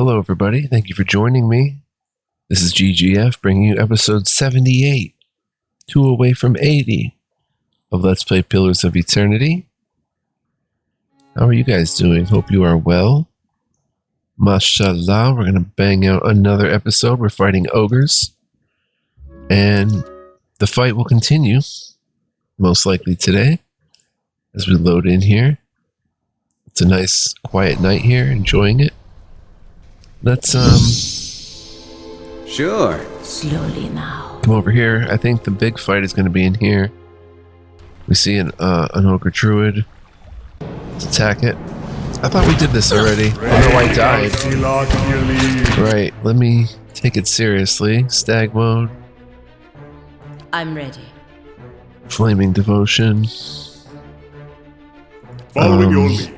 Hello, everybody. Thank you for joining me. This is GGF bringing you episode 78, 2 away from 80 of Let's Play Pillars of Eternity. How are you guys doing? Hope you are well. Mashallah, we're going to bang out another episode. We're fighting ogres. And the fight will continue, most likely today, as we load in here. It's a nice, quiet night here, enjoying it. Let's, Sure. Slowly now. come over here. I think the big fight is going to be in here. We see an ogre druid. Let's attack it. I thought we did this already. Oh no, I died. Right, let me take it seriously. Stag mode. I'm ready. Flaming devotion. Following your lead.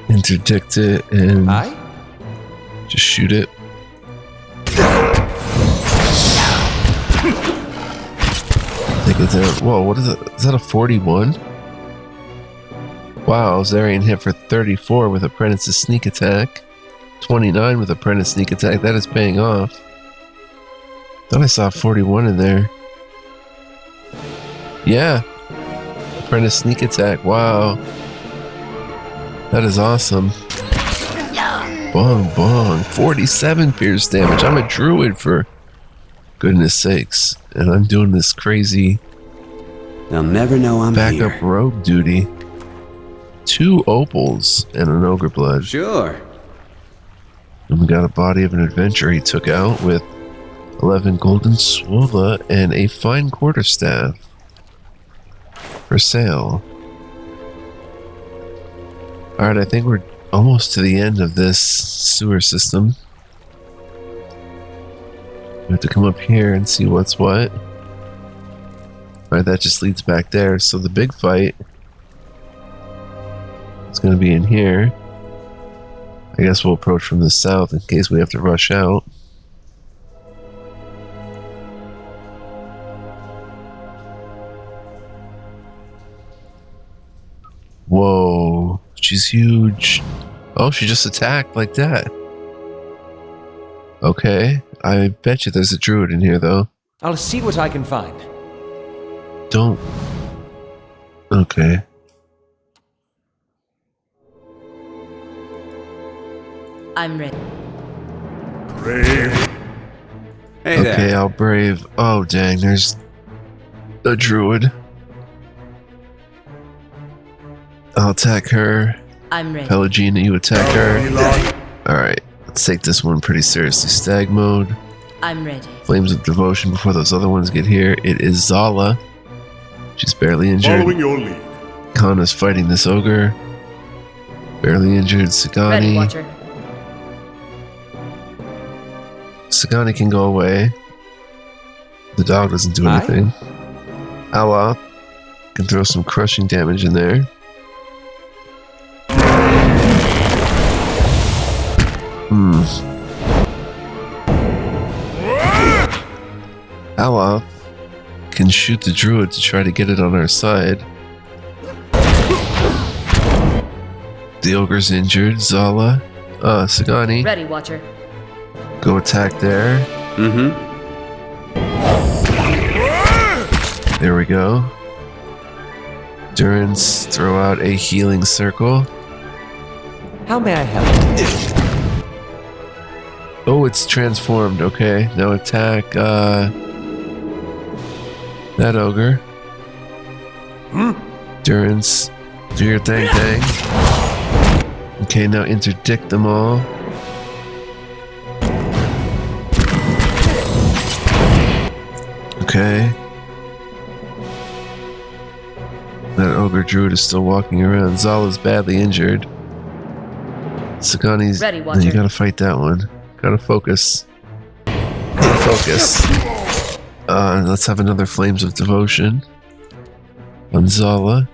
Interdict it and Aye? just shoot it. Take it down. Whoa, what is it? Is that a 41? Wow, Zarian hit for 34 with Apprentice's sneak attack. 29 with Apprentice sneak attack. That is paying off. Thought I saw 41 in there. Yeah. Apprentice sneak attack. Wow. That is awesome. Bong, bong. 47 pierce damage. I'm a druid, for goodness sakes. And I'm doing this crazy They'll never know I'm backup here. rogue duty. 2 opals and an ogre blood. Sure. And we got a body of an adventurer he took out with 11 golden swola and a fine quarterstaff for sale. Alright, I think we're almost to the end of this sewer system. We have to come up here and see what's what. Alright, that just leads back there. So the big fight is going to be in here. I guess we'll approach from the south in case we have to rush out. Whoa, she's huge. Oh, she just attacked like that. Okay, I bet you there's a druid in here though. I'll see what I can find. Don't. Okay. I'm ready. Brave. Hey Okay, there. I'll brave. Oh, dang, there's a druid. I'll attack her. I'm ready. Pelagina, you attack her. Alright, let's take this one pretty seriously. Stag mode. I'm ready. Flames of devotion before those other ones get here. It is Zala. She's barely injured. Following your lead. Kana's fighting this ogre. Barely injured. Ready, Sagani. Watcher. Sagani can go away. The dog doesn't do Aye. anything. Allah can throw some crushing damage in there. Allah can shoot the druid to try to get it on our side. The ogre's injured. Zala. Sagani. Ready, Watcher. Go attack there. Mm-hmm. There we go. Durance, throw out a healing circle. How may I help? Oh, it's transformed. Okay, now attack that ogre. Durance, do your thing, thing. Okay, now interdict them all. Okay. That ogre druid is still walking around. Zala's badly injured. Sagani's. Ready, No, Watcher. you gotta fight that one. Gotta focus. Gotta focus. Let's have another Flames of Devotion on Zala.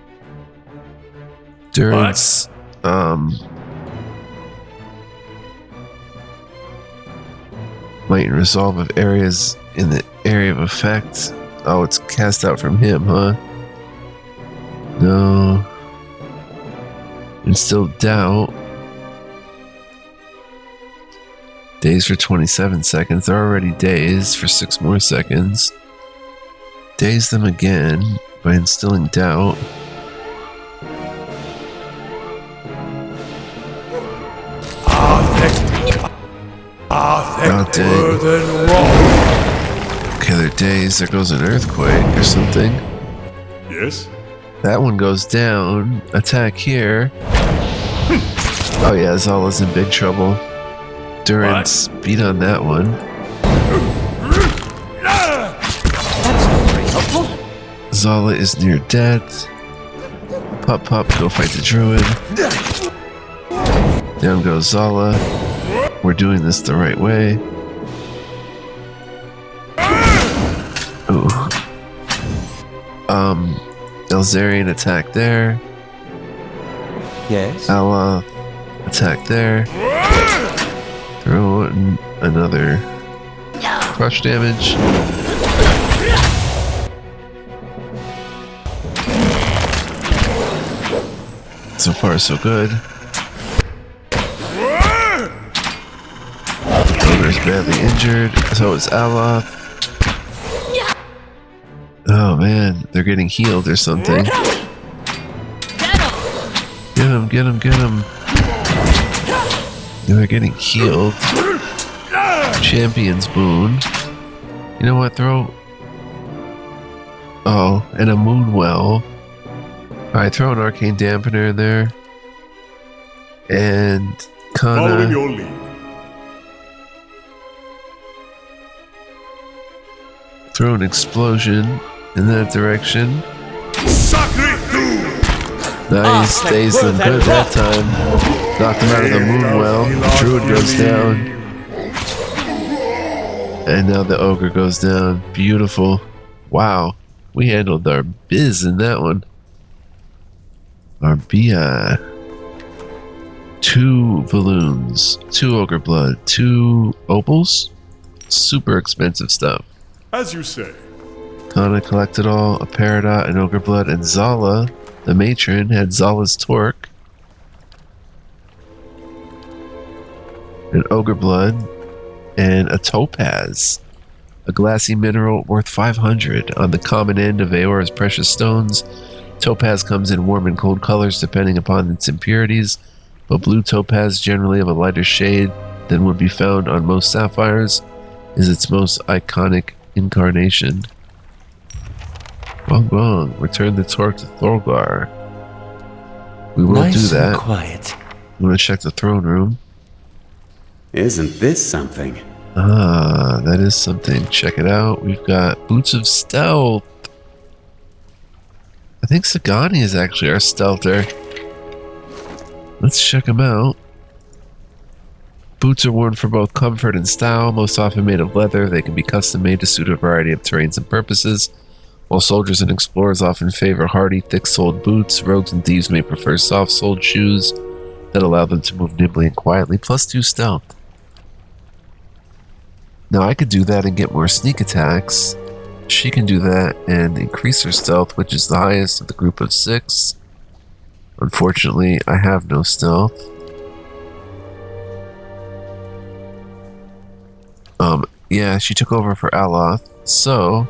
Durance. Might and resolve of areas in the area of effect. Oh, it's cast out from him, huh? No. Instill doubt. Daze for 27 seconds. They're already dazed for 6 more seconds. Daze them again by instilling doubt. Oh, dang. Okay, they're dazed. There goes an earthquake or something. Yes? That one goes down. Attack here. Oh yeah, Zala's in big trouble. Durance beat on that one. That's not very helpful. Zala is near death. Pup, go fight the druid. Down goes Zala. We're doing this the right way. Ooh. Elzarian attack there. Yes? Allah attack there. Throw in another crush damage. So far, so good. Ogre's badly injured. So is Allah. Oh man, they're getting healed or something. Get him. They're getting healed. Champion's boon. You know what, throw... Oh, and a moon well. Alright, throw an arcane dampener in there. And Following Kana. your lead. Throw an explosion in that direction. Sacre tu! Nice, dazed them good that time. Knocked him out of the moon well. The druid goes down. And now the ogre goes down. Beautiful. Wow. We handled our biz in that one. Our BI. 2 balloons. 2 ogre blood. 2 opals. Super expensive stuff. As you say. Kana collected all. A Peridot, an ogre blood, and Zala, the matron, had Zala's torque. An ogre blood. And a topaz. A glassy mineral worth 500 on the common end of Aora's precious stones. Topaz comes in warm and cold colors depending upon its impurities, but blue topaz, generally of a lighter shade than would be found on most sapphires, is its most iconic incarnation. Bong, return the torque to Thorgar. We will Nice do that. and quiet. I'm going to check the throne room. Isn't this something? Ah, that is something. Check it out. We've got Boots of Stealth. I think Sagani is actually our stealther. Let's check him out. Boots are worn for both comfort and style, most often made of leather. They can be custom made to suit a variety of terrains and purposes. While soldiers and explorers often favor hardy, thick-soled boots, rogues and thieves may prefer soft-soled shoes that allow them to move nimbly and quietly, plus 2 stealth. Now I could do that and get more sneak attacks. She can do that and increase her stealth, which is the highest of the group of 6. Unfortunately, I have no stealth. Yeah, she took over for Aloth, so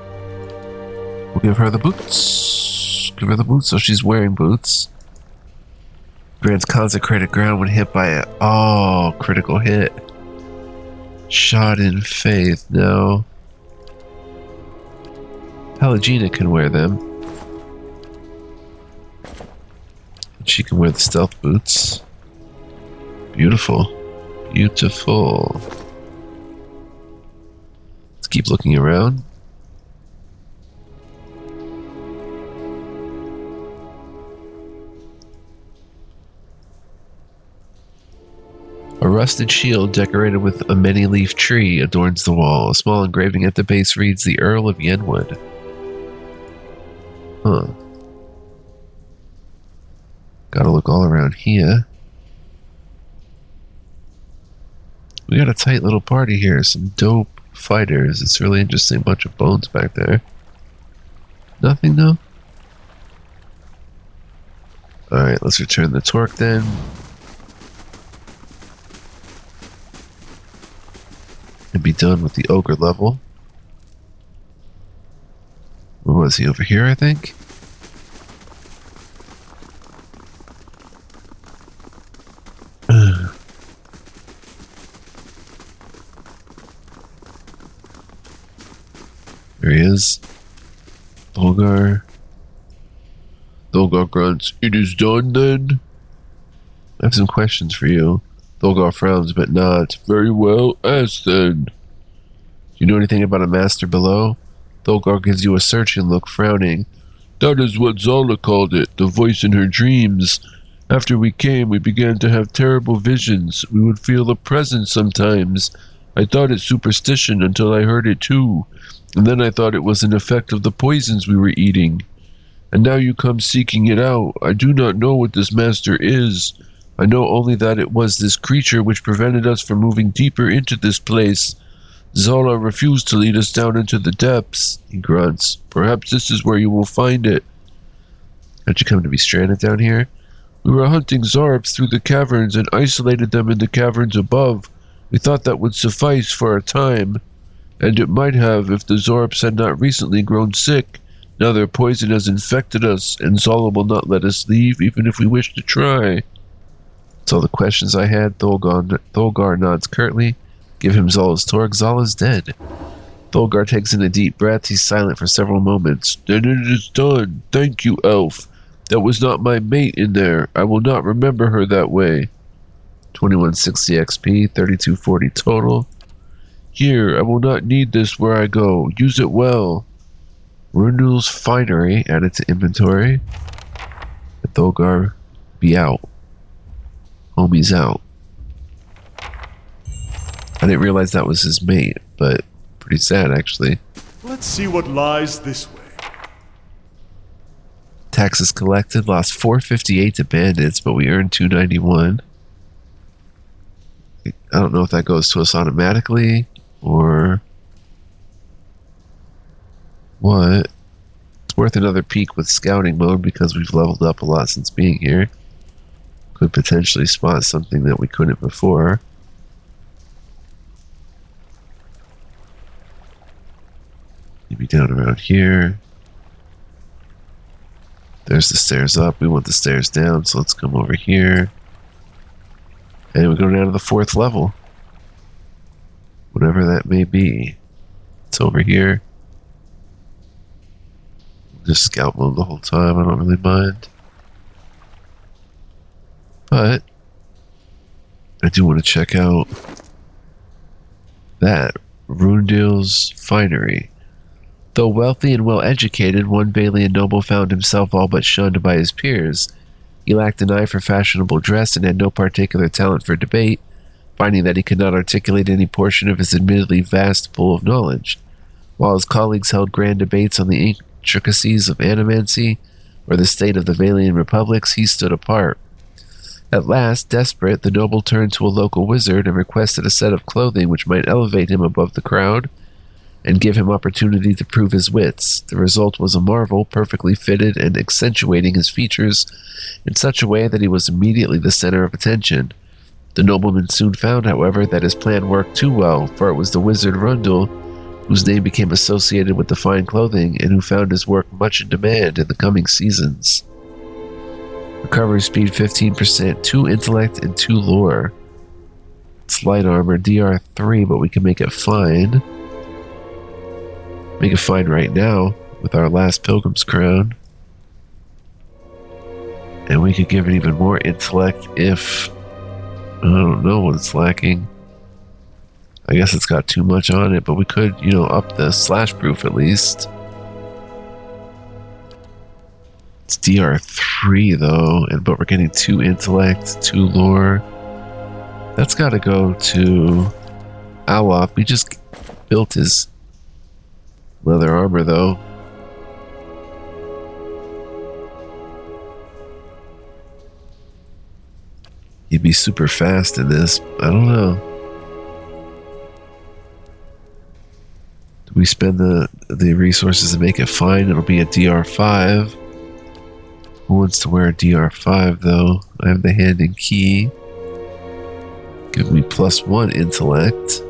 we'll give her the boots. Give her the boots, so she's wearing boots. Grants consecrated ground when hit by a... Oh, critical hit. Shot in faith, no. Pelagina can wear them. And she can wear the stealth boots. Beautiful. Beautiful. Let's keep looking around. A rusted shield decorated with a many-leaf tree adorns the wall. A small engraving at the base reads, "The Earl of Yenwood." Huh. Gotta look all around here. We got a tight little party here. Some dope fighters. It's really interesting. Bunch of bones back there. Nothing though? Alright, let's return the torque then. Could be done with the ogre level. Where was he? Over here, I think? There he is. Dolgar. Dolgar grunts. It is done then? I have some questions for you. Dolgar frowns, but nods. Very well, ask then. Do you know anything about a master below? Dolgar gives you a searching look, frowning. That is what Zala called it, the voice in her dreams. After we came, we began to have terrible visions. We would feel a presence sometimes. I thought it superstition until I heard it too. And then I thought it was an effect of the poisons we were eating. And now you come seeking it out. I do not know what this master is. I know only that it was this creature which prevented us from moving deeper into this place. Zala refused to lead us down into the depths, he grunts. Perhaps this is where you will find it. How'd you come to be stranded down here? We were hunting Zarps through the caverns and isolated them in the caverns above. We thought that would suffice for a time. And it might have if the Zarps had not recently grown sick. Now their poison has infected us, and Zala will not let us leave even if we wish to try. That's all the questions I had. Dolgar nods curtly. Give him Zala's torque. Zala's dead. Dolgar takes in a deep breath. He's silent for several moments. Then it is done. Thank you, elf. That was not my mate in there. I will not remember her that way. 2160 XP, 3240 total. Here, I will not need this where I go. Use it well. Rundul's finery added to inventory. Let Dolgar be out. Homie's out. I didn't realize that was his mate, but pretty sad actually. Let's see what lies this way. Taxes collected, lost 458 to bandits, but we earned 291. I don't know if that goes to us automatically or what. It's worth another peek with scouting mode because we've leveled up a lot since being here. Could potentially spot something that we couldn't before. Maybe down around here. There's the stairs up. We want the stairs down, so let's come over here. And we go down to the 4th level. Whatever that may be. It's over here. Just scout mode the whole time. I don't really mind. But I do want to check out that. Rundil's finery. Though wealthy and well-educated, one Vailian noble found himself all but shunned by his peers. He lacked an eye for fashionable dress and had no particular talent for debate, finding that he could not articulate any portion of his admittedly vast pool of knowledge. While his colleagues held grand debates on the intricacies of animancy or the state of the Vailian republics, he stood apart. At last, desperate, the noble turned to a local wizard and requested a set of clothing which might elevate him above the crowd and give him opportunity to prove his wits. The result was a marvel, perfectly fitted and accentuating his features in such a way that he was immediately the center of attention. The nobleman soon found, however, that his plan worked too well, for it was the wizard Rundul whose name became associated with the fine clothing and who found his work much in demand in the coming seasons. Recovery speed 15%, 2 intellect and 2 lore. It's light armor, DR 3, but we can make it fine. Make it fine right now with our last Pilgrim's Crown. And we could give it even more intellect if... I don't know what it's lacking. I guess it's got too much on it, but we could, up the slash proof at least. It's DR 3 though, but we're getting 2 intellect, 2 lore. That's got to go to Alop. We just built his leather armor though. He'd be super fast in this. I don't know. Do we spend the resources to make it fine? It'll be a DR5. Who wants to wear a DR5 though? I have the hand and key. Give me +1 intellect.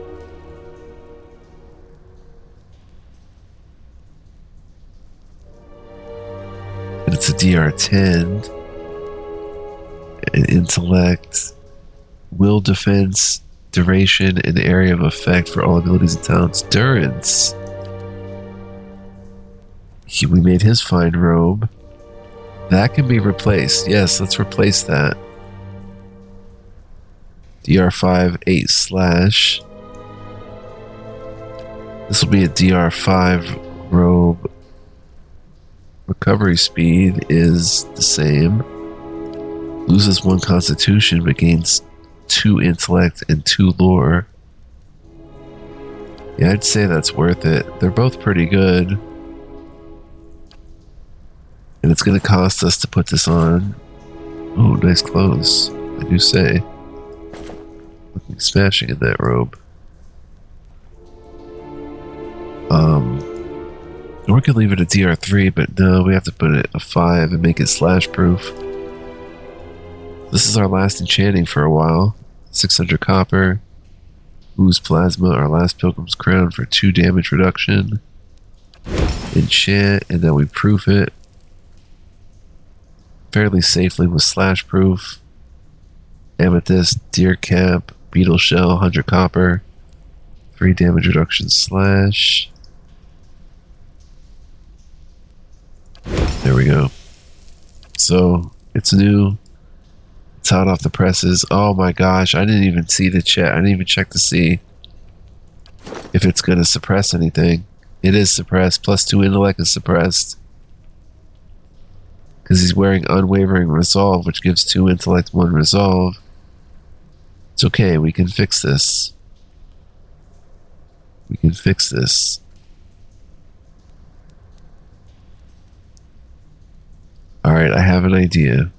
DR10. And intellect, will defense, duration, and area of effect for all abilities and talents. Durance. We made his fine robe. That can be replaced. Yes, let's replace that. DR5, 8 slash. This will be a DR5 robe. Recovery speed is the same. Loses 1 constitution but gains 2 intellect and 2 lore. Yeah, I'd say that's worth it. They're both pretty good. And it's going to cost us to put this on. Oh, nice clothes, I do say. Looking smashing in that robe. Or we could leave it a DR3, but no, we have to put it a 5 and make it slash proof. This is our last enchanting for a while. 600 copper. Ooze plasma, our last pilgrim's crown for 2 damage reduction. Enchant, and then we proof it fairly safely with slash proof. Amethyst, deer cap, beetle shell, 100 copper. 3 damage reduction slash. There we go. So, it's new. It's hot off the presses. Oh my gosh, I didn't even see the chat. I didn't even check to see if it's going to suppress anything. It is suppressed. +2 intellect is suppressed. Because he's wearing unwavering resolve, which gives 2 intellect, 1 resolve. It's okay, we can fix this. We can fix this. Alright, I have an idea.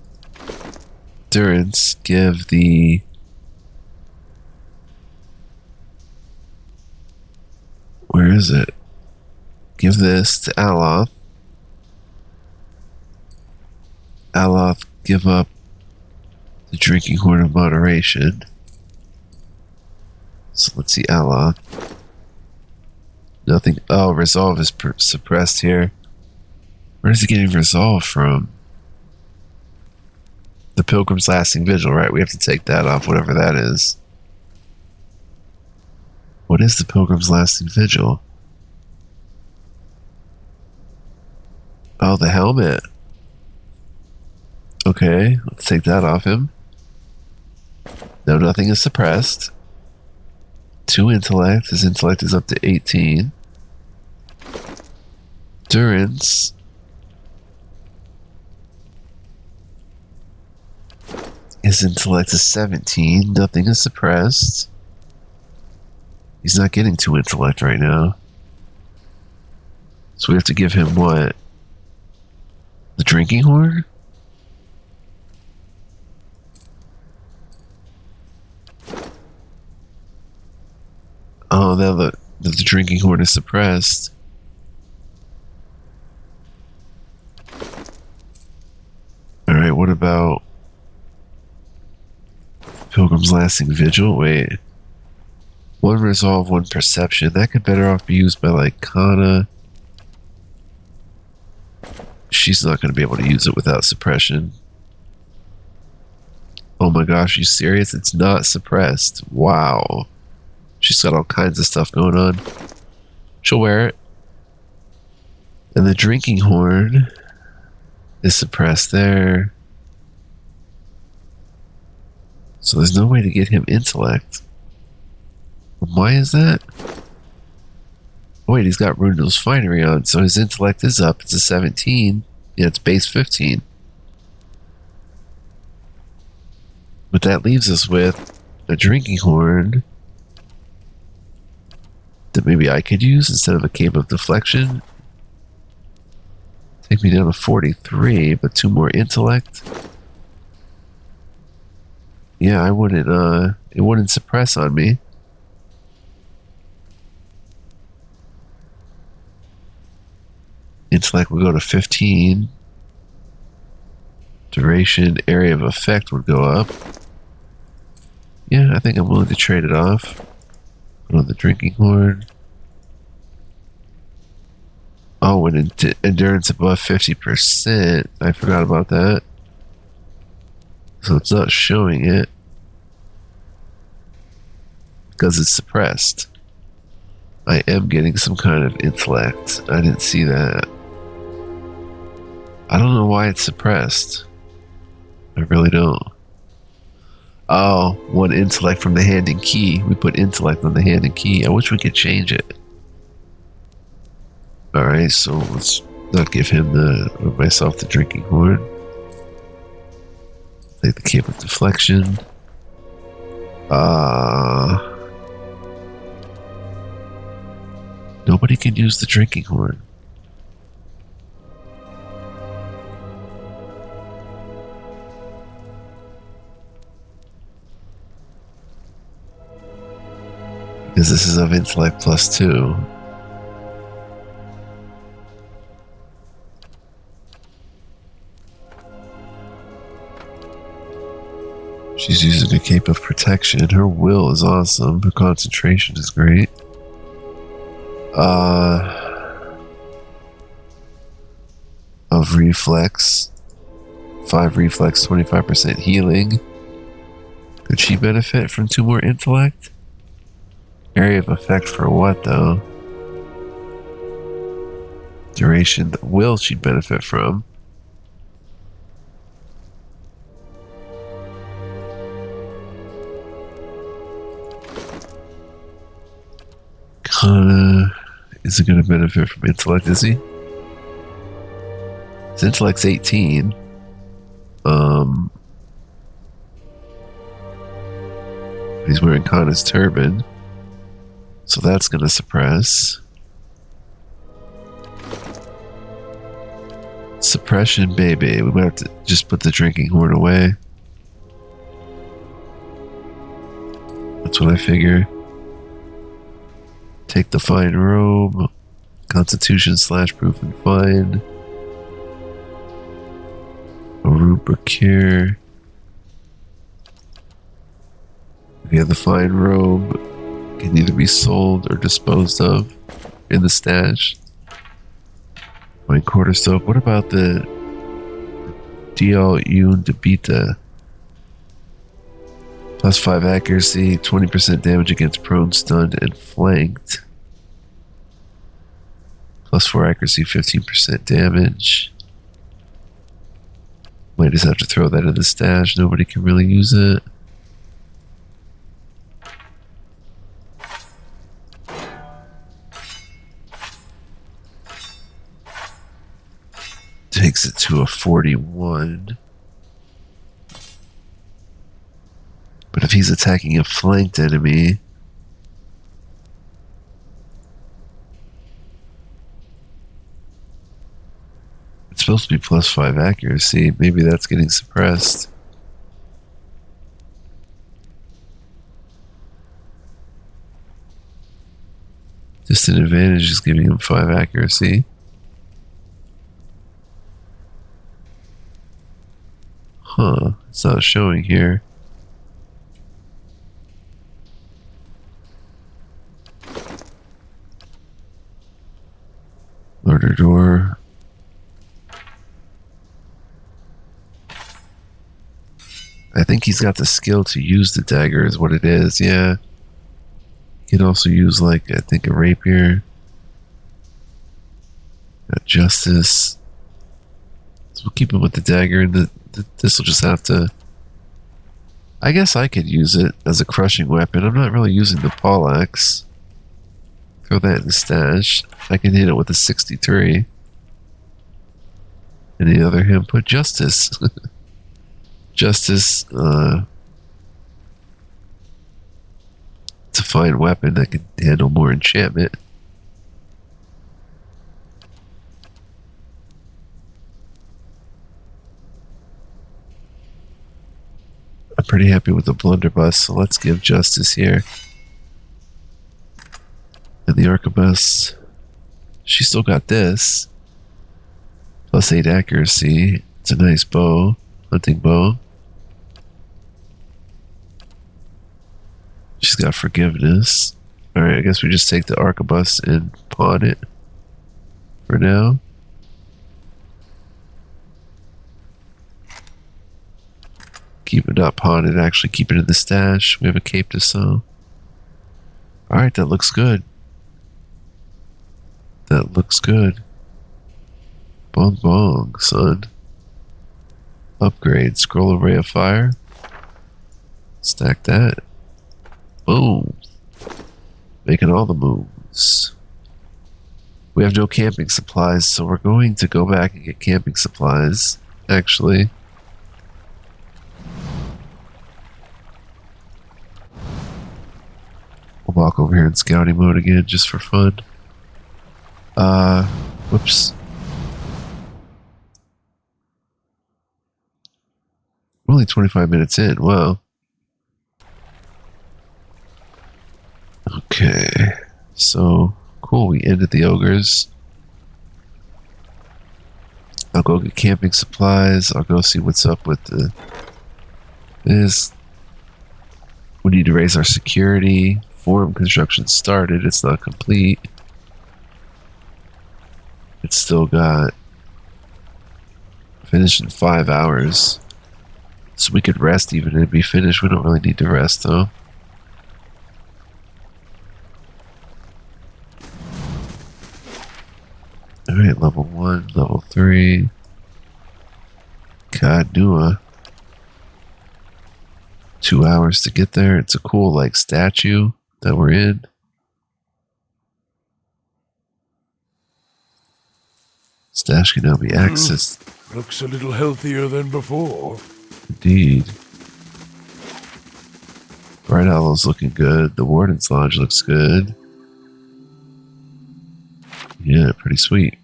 Durance, give the... Where is it? Give this to Aloth. Aloth, give up the drinking horn of moderation. So let's see, Aloth. Nothing. Oh, resolve is suppressed here. Where is he getting resolve from? The Pilgrim's Lasting Vigil, right? We have to take that off, whatever that is. What is the Pilgrim's Lasting Vigil? Oh, the helmet. Okay, let's take that off him. No, nothing is suppressed. 2 intellect. His intellect is up to 18. Durance. His intellect is 17. Nothing is suppressed. He's not getting 2 intellect right now. So we have to give him what? The drinking horn? Oh, now that the drinking horn is suppressed. Alright, what about Pilgrim's Lasting Vigil? Wait. 1 resolve, 1 perception. That could better off be used by, like, Kana. She's not going to be able to use it without suppression. Oh my gosh, are you serious? It's not suppressed. Wow. She's got all kinds of stuff going on. She'll wear it. And the drinking horn is suppressed there. So there's no way to get him intellect. Why is that? Oh, wait, he's got Rundle's Finery on, so his intellect is up. It's a 17. Yeah, it's base 15. But that leaves us with a drinking horn that maybe I could use instead of a Cape of Deflection. Take me down to 43, but 2 more intellect. Yeah, I wouldn't, it wouldn't suppress on me. Intellect would go to 15. Duration, area of effect would go up. Yeah, I think I'm willing to trade it off. Put on the drinking horn. Oh, and endurance above 50%. I forgot about that. So it's not showing it. Because it's suppressed. I am getting some kind of intellect. I didn't see that. I don't know why it's suppressed. I really don't. Oh, one intellect from the hand and key. We put intellect on the hand and key. I wish we could change it. Alright, so let's not give him myself the drinking horn. Take the cape of deflection. Nobody can use the drinking horn. Because this is of intellect +2. She's using a cape of protection. Her will is awesome. Her concentration is great. Of reflex. 5 reflex, 25% healing. Could she benefit from 2 more intellect? Area of effect for what, though? Duration. Will she'd benefit from? Is it going to benefit from intellect, is he? His intellect's 18. He's wearing Kana's turban. So that's going to suppress. Suppression, baby. We might have to just put the drinking horn away. That's what I figure. Take the fine robe. Constitution / proof and fine. A rubric here. We have the fine robe. Can either be sold or disposed of in the stash. Fine quarter soap. What about the Dial Yun Debita? +5 accuracy, 20% damage against prone, stunned, and flanked. +4 accuracy, 15% damage. Might just have to throw that in the stash. Nobody can really use it. Takes it to a 41. But if he's attacking a flanked enemy, it's supposed to be +5 accuracy. Maybe that's getting suppressed. Distant advantage is giving him 5 accuracy. Huh, it's not showing here. Murder door. I think he's got the skill to use the dagger is what it is, yeah. He can also use, like, I think a rapier. Got justice. So we'll keep him with the dagger, and this will just have to... I guess I could use it as a crushing weapon. I'm not really using the poleaxe. Throw that in the stash. I can hit it with a 63. And the other hand, put justice. Justice, it's a fine weapon that can handle more enchantment. I'm pretty happy with the blunderbuss, so let's give justice here. And the arquebus, she still got this. +8 accuracy. It's a nice bow. Hunting bow. She's got forgiveness. Alright, I guess we just take the arquebus and pawn it for now. Keep it not pawned, actually keep it in the stash. We have a cape to sew. Alright, that looks good. That looks good. Bong bong, son. Upgrade. Scroll of Ray of Fire. Stack that. Boom. Making all the moves. We have no camping supplies, so we're going to go back and get camping supplies, actually. We'll walk over here in scouting mode again, just for fun. Whoops. We're only 25 minutes in, wow. Okay, so cool, we ended the ogres. I'll go get camping supplies. I'll go see what's up with this. We need to raise our security. Forum construction started. It's not complete. It's still got finished in 5 hours. So we could rest even and be finished. We don't really need to rest though. Alright, level 1, level 3. God, Nua. 2 hours to get there. It's a cool, like, statue that we're in. Stash can now be accessed. Looks a little healthier than before. Indeed. Bright Hollow's looking good. The Warden's Lodge looks good. Yeah, pretty sweet.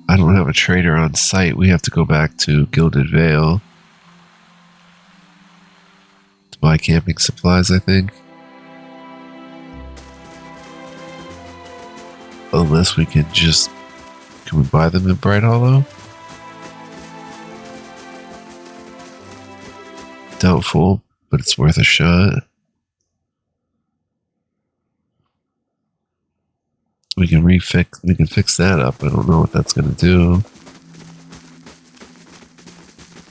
I don't have a trader on site. We have to go back to Gilded Vale to buy camping supplies, I think. Unless we can just... Can we buy them in Bright Hollow? Doubtful, but it's worth a shot. We can fix that up. I don't know what that's going to do.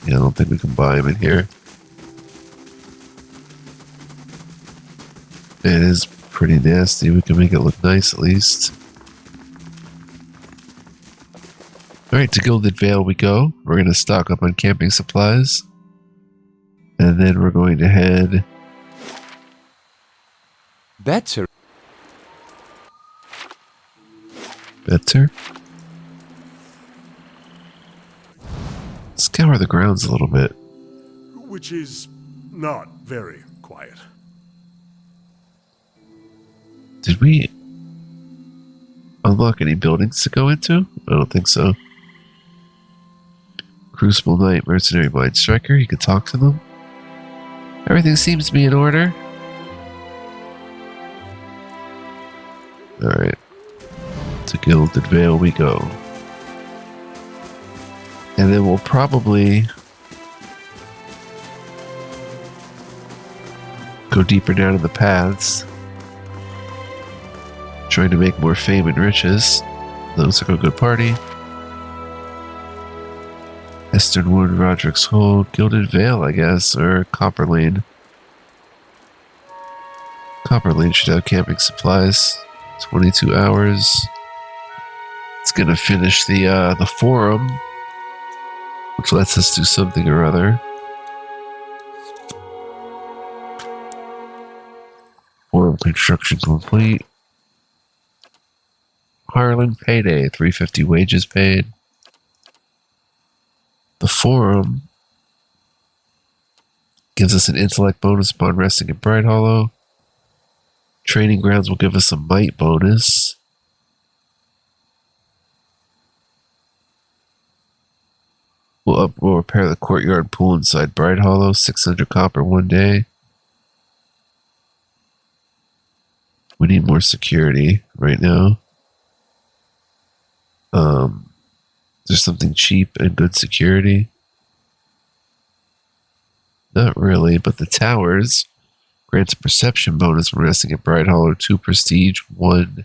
Yeah, I don't think we can buy them in here. It is pretty nasty. We can make it look nice at least. Alright, to Gilded Vale we go. We're going to stock up on camping supplies. And then we're going to head... Better. Better? Scour the grounds a little bit. Which is not very quiet. Did we unlock any buildings to go into? I don't think so. Crucible Knight, Mercenary Mind Striker, you can talk to them. Everything seems to be in order. Alright. To Gilded Vale we go. And then we'll probably go deeper down in the paths. Trying to make more fame and riches. That looks like a good party. Esternwood, Roderick's Hold, Gilded Vale, I guess, or Copper Lane. Copper Lane should have camping supplies. 22 hours. It's gonna finish the forum, which lets us do something or other. Forum construction complete. Harlan payday, 350 wages paid. The forum gives us an intellect bonus upon resting in Bright Hollow. Training grounds will give us a might bonus. We'll repair the courtyard pool inside Bright Hollow, 600 copper 1 day. We need more security right now. There's something cheap and good security. Not really, but the towers Grants a perception bonus when resting at Bright Hollow. 2 prestige, 1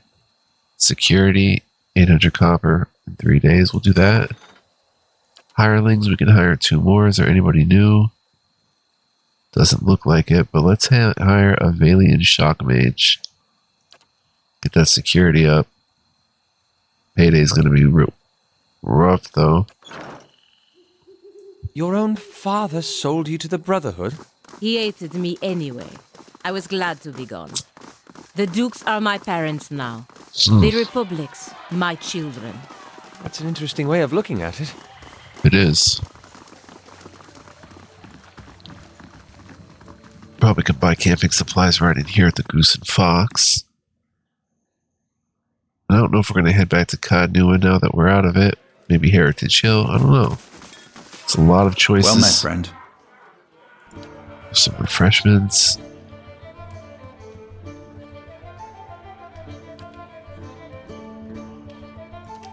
security, 800 copper in 3 days. We'll do that. Hirelings, we can hire 2 more. Is there anybody new? Doesn't look like it, but let's hire a Vailian Shock Mage. Get that security up. Payday's going to be rough, though. Your own father sold you to the Brotherhood? He hated me anyway. I was glad to be gone. The Dukes are my parents now. The Republics, my children. That's an interesting way of looking at it. It is. Probably could buy camping supplies right in here at the Goose and Fox. I don't know if we're going to head back to Od Nua now that we're out of it. Maybe Heritage Hill. I don't know. It's a lot of choices. Well met, friend. Some refreshments.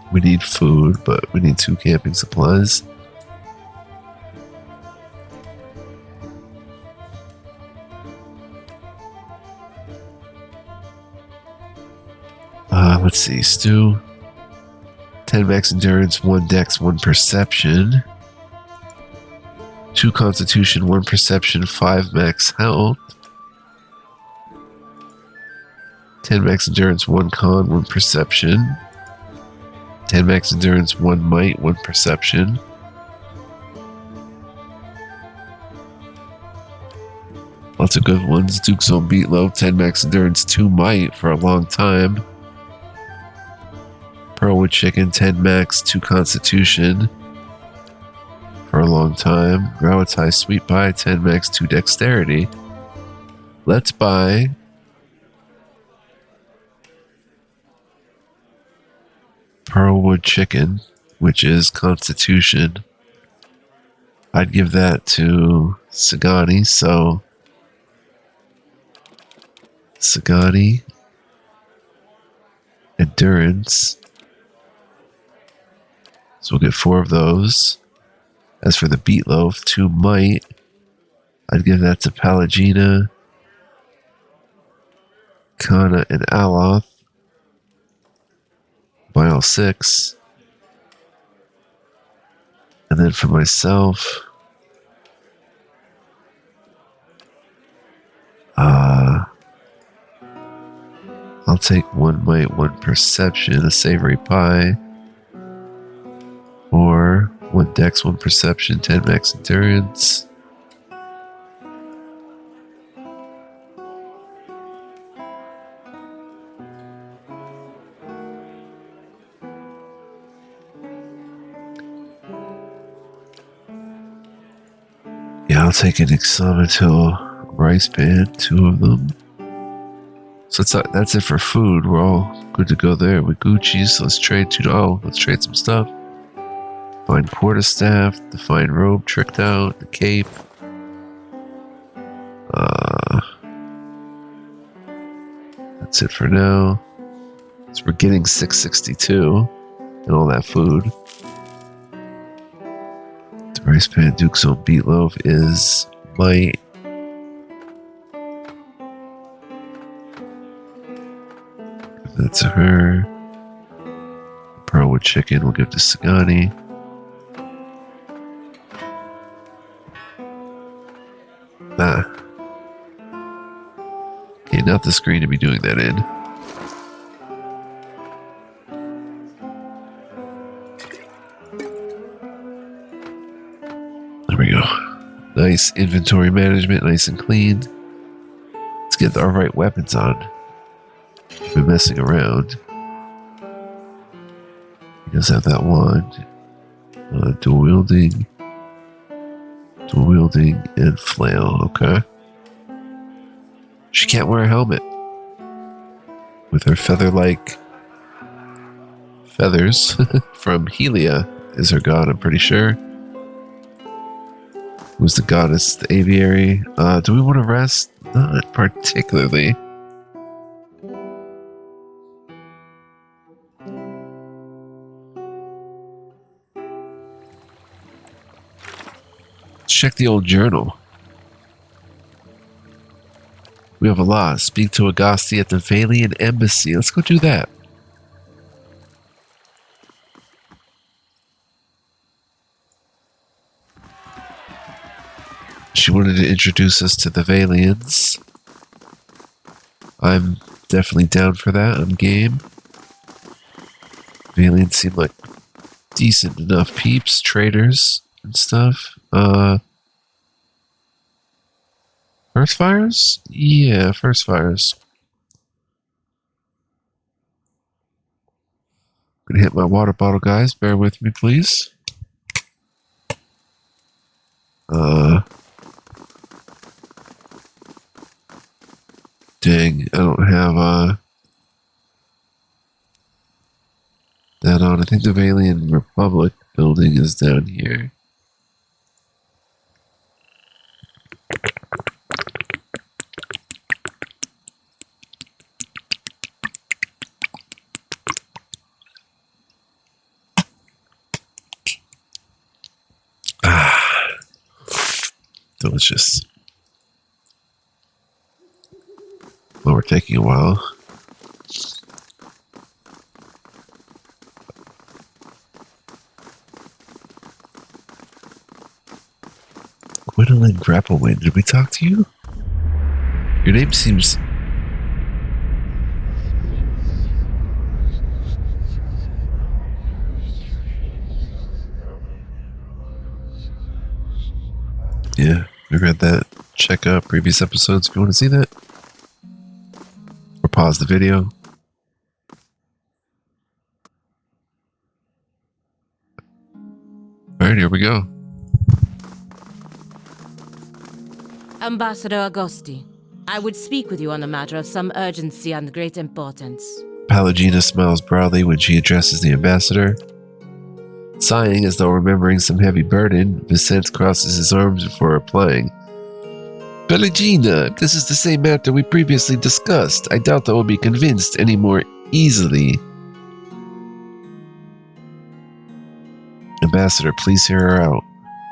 We need food, but we need 2 camping supplies. Let's see. Stew. 10 max endurance, 1 dex, 1 perception. 2 constitution, 1 perception, 5 max health. 10 max endurance, 1 con, 1 perception. 10 max endurance, 1 might, 1 perception. Lots of good ones. Duke's Own Beatloaf, 10 max endurance, 2 might for a long time. Pearlwood Chicken, 10 max, 2 constitution for a long time. Gravitai Sweet Pie, 10 max, 2 dexterity. Let's buy Pearlwood Chicken, which is constitution. I'd give that to Sagani, so Sagani, endurance. So we'll get 4 of those. As for the Beatloaf, 2 might. I'd give that to Palagina, Kana, and Aloth. Buy all 6. And then for myself, I'll take 1 might, 1 perception, a savory pie. Or 1 dex, 1 perception, 10 max endurance. Yeah, I'll take an Exomatil rice pan, 2 of them. So that's it for food. We're all good to go there with Gucci. So let's trade let's trade some stuff. Find quarterstaff, the fine robe tricked out, the cape. That's it for now. So we're getting 662 and all that food. The rice pan Duke's Own Beatloaf is might. That's her. Pearlwood Chicken we'll give to Sagani. Okay, not the screen to be doing that in. There we go. Nice inventory management, nice and clean. Let's get our right weapons on. We've been messing around. He does have that wand. Dual wielding, and flail. Okay. She can't wear a helmet. With her feather-like feathers from Helia is her god, I'm pretty sure. Who's the goddess? The aviary. Do we want to rest? Not particularly. Let's check the old journal. We have a lot. Speak to Agasti at the Vailian Embassy. Let's go do that. She wanted to introduce us to the Vailians. I'm definitely down for that. I'm game. Vailians seem like decent enough peeps, traders, and stuff. First fires? Yeah, first fires. Gonna hit my water bottle, guys. Bear with me, please. Dang, I don't have, that on. I think the Vailian Republic building is down here. Delicious. Well, we're taking a while. Gwendolyn Grapplewind, did we talk to you? Your name seems... Yeah, we read that. Check out previous episodes if you want to see that. Or pause the video. Alright, here we go. Ambassador Agosti, I would speak with you on a matter of some urgency and great importance. Palagina smiles proudly when she addresses the ambassador. Sighing as though remembering some heavy burden, Vicente crosses his arms before replying. Palagina, this is the same matter we previously discussed. I doubt I will be convinced any more easily. Ambassador, please hear her out.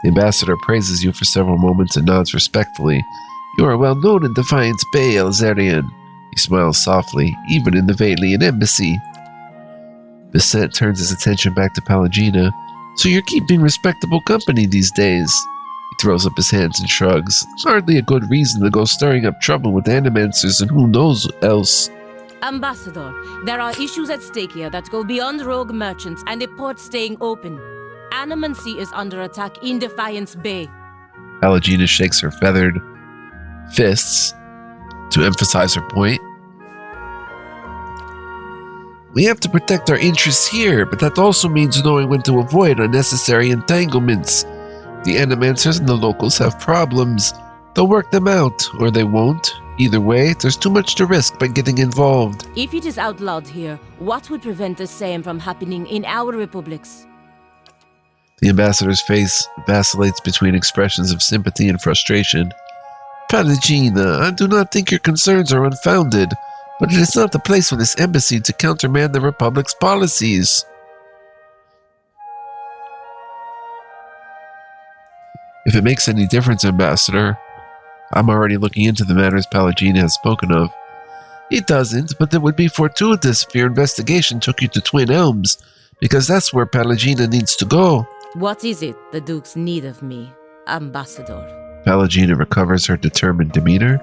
The ambassador praises you for several moments and nods respectfully. You are well known in Defiance Bay, Elzarian. He smiles softly, even in the Vailian Embassy. Vicente turns his attention back to Palagina. So you're keeping respectable company these days. He throws up his hands and shrugs. Hardly a good reason to go stirring up trouble with animancers and who knows else. Ambassador, there are issues at stake here that go beyond rogue merchants and a port staying open. Animancy is under attack in Defiance Bay. Palagina shakes her feathered fists to emphasize her point. We have to protect our interests here, but that also means knowing when to avoid unnecessary entanglements. The animancers and the locals have problems. They'll work them out, or they won't. Either way, there's too much to risk by getting involved. If it is outlawed here, what would prevent the same from happening in our republics? The ambassador's face vacillates between expressions of sympathy and frustration. Palagina, I do not think your concerns are unfounded, but it is not the place for this embassy to countermand the Republic's policies. If it makes any difference, Ambassador, I'm already looking into the matters Palagina has spoken of. It doesn't, but it would be fortuitous if your investigation took you to Twin Elms, because that's where Palagina needs to go. What is it the Dukes need of me, Ambassador? Palagina recovers her determined demeanor.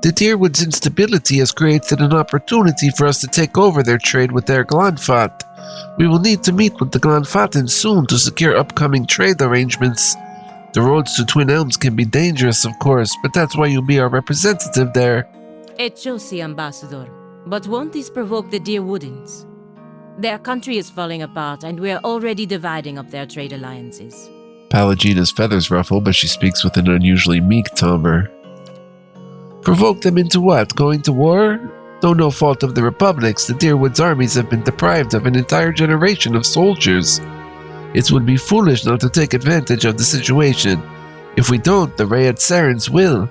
The Deerwood's instability has created an opportunity for us to take over their trade with their Glanfat. We will need to meet with the Glanfatans soon to secure upcoming trade arrangements. The roads to Twin Elms can be dangerous, of course, but that's why you'll be our representative there. Echosi, Ambassador. But won't this provoke the Deerwoodans? Their country is falling apart, and we are already dividing up their trade alliances. Palagina's feathers ruffle, but she speaks with an unusually meek timbre. Provoke them into what? Going to war? Though no fault of the Republic's, the Deerwood's armies have been deprived of an entire generation of soldiers. It would be foolish not to take advantage of the situation. If we don't, the Rayat Sarens will.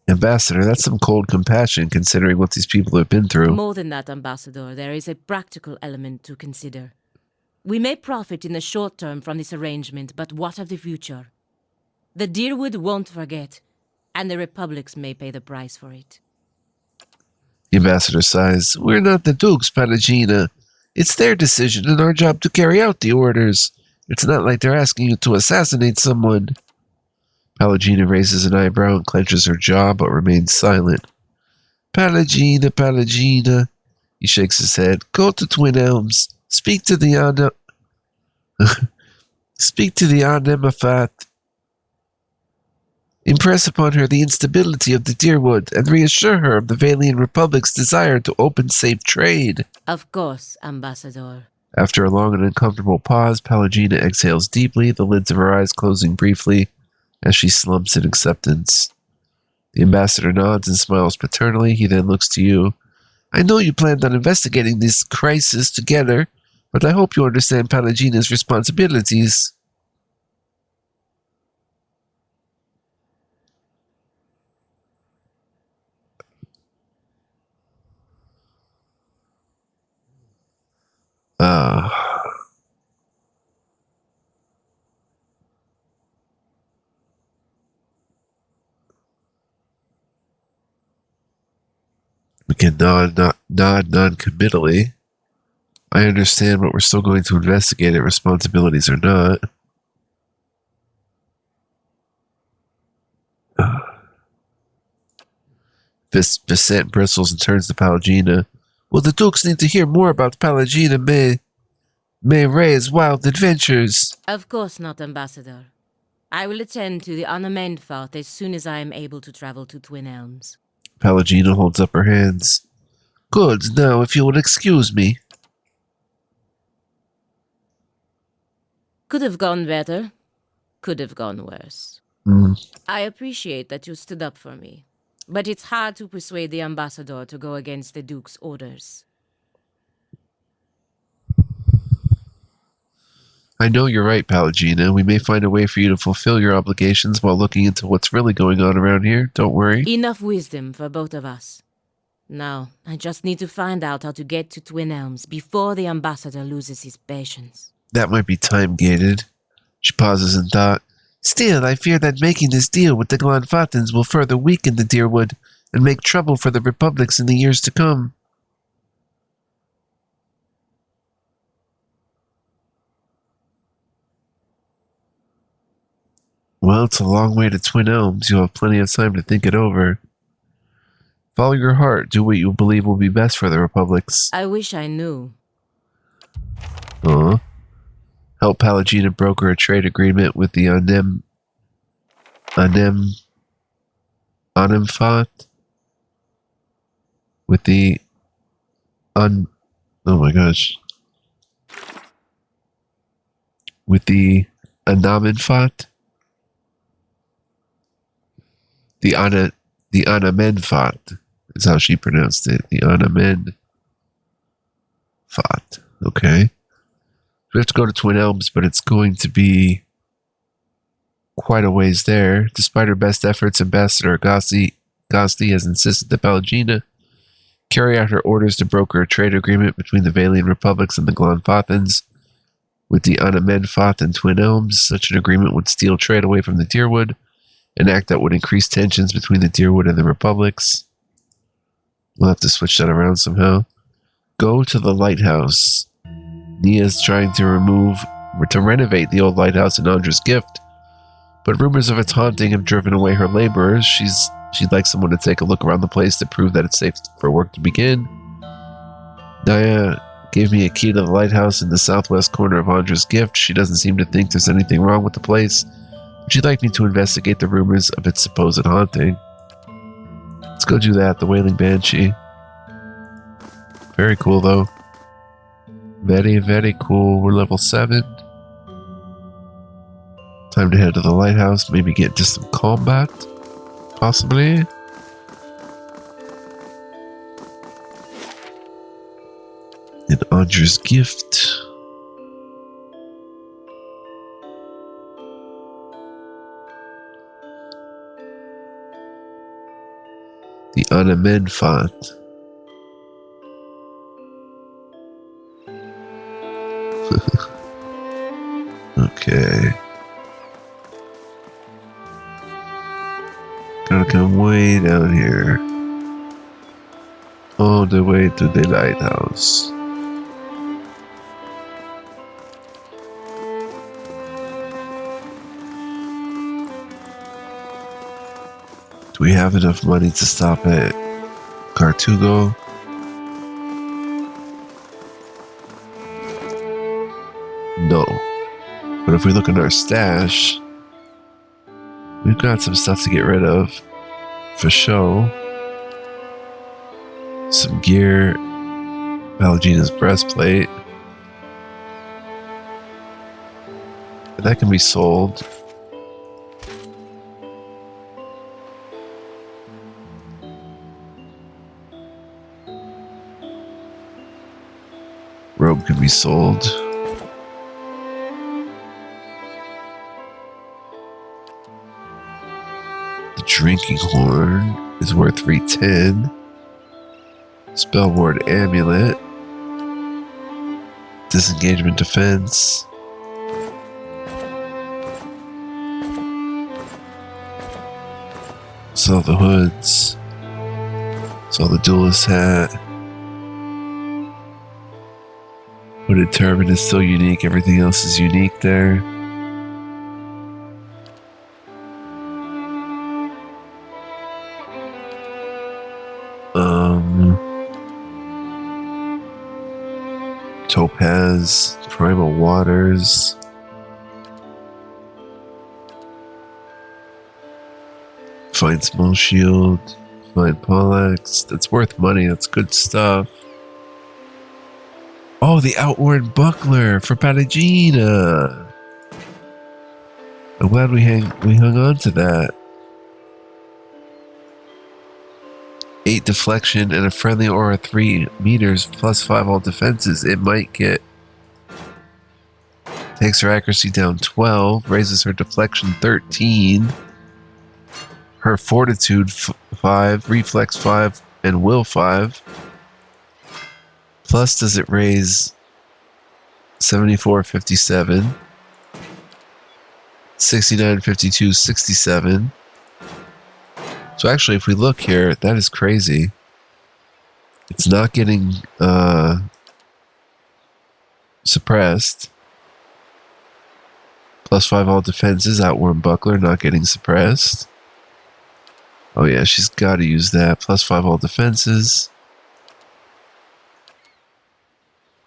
Ambassador, that's some cold compassion considering what these people have been through. More than that, Ambassador, there is a practical element to consider. We may profit in the short term from this arrangement, but what of the future? The Deerwood won't forget, and the Republics may pay the price for it. The ambassador sighs. We're not the Dukes, Palagina. It's their decision and our job to carry out the orders. It's not like they're asking you to assassinate someone. Palagina raises an eyebrow and clenches her jaw, but remains silent. Palagina, Palagina. He shakes his head. Go to Twin Elms. Speak to the Anemafat. Impress upon her the instability of the Deerwood and reassure her of the Vailian Republic's desire to open safe trade. Of course, Ambassador. After a long and uncomfortable pause, Palagina exhales deeply, the lids of her eyes closing briefly as she slumps in acceptance. The ambassador nods and smiles paternally. He then looks to you. I know you planned on investigating this crisis together, but I hope you understand Palagina's responsibilities. We can nod non-committally. I understand, but we're still going to investigate it, responsibilities or not. Vicent bristles and turns to Palagina. Well, the Dukes need to hear more about Palagina May Ray's wild adventures. Of course not, Ambassador. I will attend to the unamend Path as soon as I am able to travel to Twin Elms. Palagina holds up her hands. Good, now if you will excuse me. Could have gone better. Could have gone worse. I appreciate that you stood up for me, but it's hard to persuade the Ambassador to go against the Duke's orders. I know you're right, Palagina. We may find a way for you to fulfill your obligations while looking into what's really going on around here. Don't worry. Enough wisdom for both of us. Now, I just need to find out how to get to Twin Elms before the Ambassador loses his patience. That might be time-gated. She pauses in thought. Still, I fear that making this deal with the Glanfatans will further weaken the Deerwood and make trouble for the Republics in the years to come. Well, it's a long way to Twin Elms. You'll have plenty of time to think it over. Follow your heart. Do what you believe will be best for the Republics. I wish I knew. Help Palagina broker a trade agreement with the Anemfat? With the oh my gosh. With the Anamenfat? The Anamenfat is how she pronounced it. The Anamenfat. Okay. We have to go to Twin Elms, but it's going to be quite a ways there. Despite her best efforts, Ambassador Gosti has insisted that Palagina carry out her orders to broker a trade agreement between the Vailian Republics and the Glanfathans with the Anamenfat and Twin Elms. Such an agreement would steal trade away from the Deerwood, an act that would increase tensions between the Deerwood and the Republics. We'll have to switch that around somehow. Go to the lighthouse. Nia's trying to renovate the old lighthouse in Andra's gift, but rumors of its haunting have driven away her laborers. She'd like someone to take a look around the place to prove that it's safe for work to begin. Nia gave me a key to the lighthouse in the southwest corner of Andra's gift. She doesn't seem to think there's anything wrong with the place. She'd like me to investigate the rumors of its supposed haunting. Let's go do that, the Wailing Banshee. Very cool, though. Very, very cool. We're level 7. Time to head to the lighthouse, maybe get into some combat. Possibly. In Andra's gift. The Anamenfat. Okay. Gotta come way down here. All the way to the lighthouse. Do we have enough money to stop at Cartugo? No. But if we look in our stash, we've got some stuff to get rid of. For show. Some gear. Palagina's breastplate. And that can be sold. Robe can be sold. The drinking horn is worth 310. Spellboard amulet. Disengagement defense. Sell the hoods. Sell the duelist hat. Hooded turban is still unique. Everything else is unique there. Topaz, Primal Waters. Fine Small Shield. Fine Poleaxe. That's worth money. That's good stuff. Oh, the Outworn Buckler for Palagina. I'm glad we hung on to that. 8 deflection and a friendly aura 3 meters plus 5 all defenses. It might get. Takes her accuracy down 12. Raises her deflection 13. Her fortitude 5. Reflex 5. And will 5. Plus, does it raise 74, 57, 69, 52, 67. So actually, if we look here, that is crazy. It's not getting suppressed. Plus 5 all defenses. Outworn Buckler not getting suppressed. Oh yeah, she's got to use that. Plus 5 all defenses.